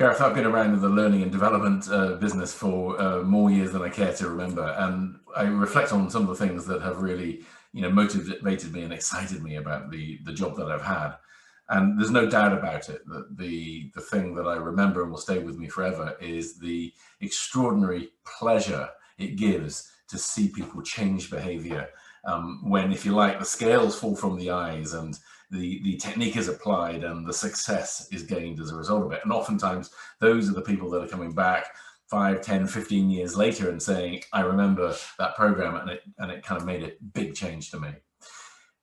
Gareth, I've been around in the learning and development business for more years than I care to remember, and I reflect on some of the things that have really, motivated me and excited me about the job that I've had. And there's no doubt about it that the thing that I remember and will stay with me forever is the extraordinary pleasure it gives to see people change behavior. When, if you like, the scales fall from the eyes and the technique is applied and the success is gained as a result of it. And oftentimes those are the people that are coming back 5, 10, 15 years later and saying, I remember that program and it kind of made a big change to me.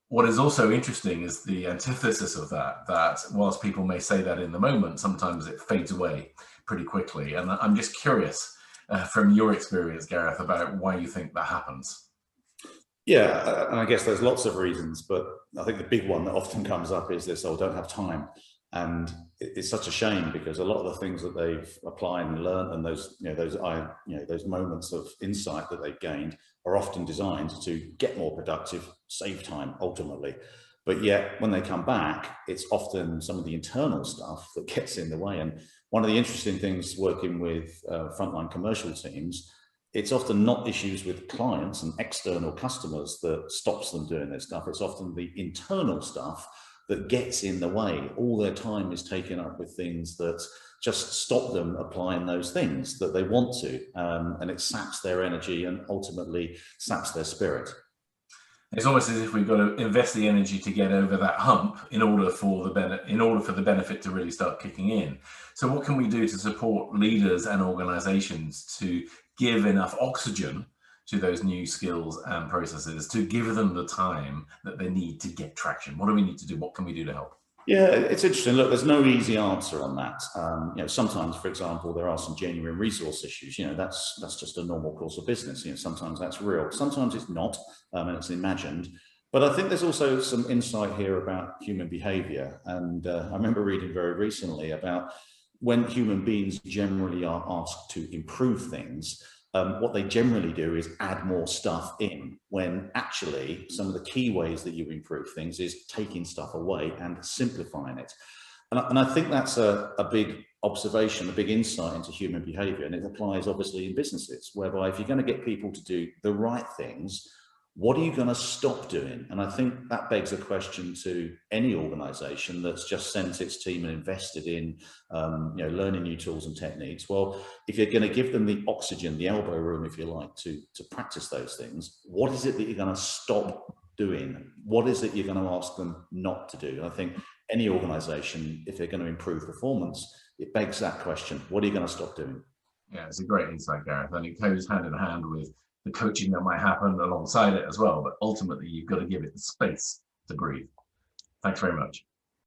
What is also interesting is the antithesis of that whilst people may say that in the moment, sometimes it fades away pretty quickly. And I'm just curious from your experience, Gareth, about why you think that happens. Yeah, and I guess there's lots of reasons, but I think the big one that often comes up is this: "Oh, don't have time." And it's such a shame, because a lot of the things that they've applied and learned, and those moments of insight that they've gained, are often designed to get more productive, save time ultimately. But yet, when they come back, it's often some of the internal stuff that gets in the way. And one of the interesting things working with frontline commercial teams, it's often not issues with clients and external customers that stops them doing their stuff. It's often the internal stuff that gets in the way. All their time is taken up with things that just stop them applying those things that they want to, and it saps their energy and ultimately saps their spirit. It's almost as if we've got to invest the energy to get over that hump in order for the benefit to really start kicking in. So what can we do to support leaders and organizations to give enough oxygen to those new skills and processes, to give them the time that they need to get traction? What do we need to do? What can we do to help? Yeah, it's interesting. Look, there's no easy answer on that. Sometimes, for example, there are some genuine resource issues. That's just a normal course of business. Sometimes that's real. Sometimes it's not, and it's imagined. But I think there's also some insight here about human behavior. And I remember reading very recently about when human beings generally are asked to improve things, what they generally do is add more stuff in, when actually some of the key ways that you improve things is taking stuff away and simplifying it. And I think that's a big observation, a big insight into human behavior. And it applies obviously in businesses, whereby if you're going to get people to do the right things, what are you going to stop doing? And I think that begs a question to any organization that's just sent its team and invested in learning new tools and techniques. Well, if you're going to give them the oxygen, the elbow room, if you like, to practice those things, what is it that you're going to stop doing? What is it you're going to ask them not to do? And I think any organization, if they're going to improve performance, it begs that question: what are you going to stop doing? Yeah, it's a great insight, Gareth, and it goes hand in hand with the coaching that might happen alongside it as well. But ultimately, you've got to give it the space to breathe. Thanks very much.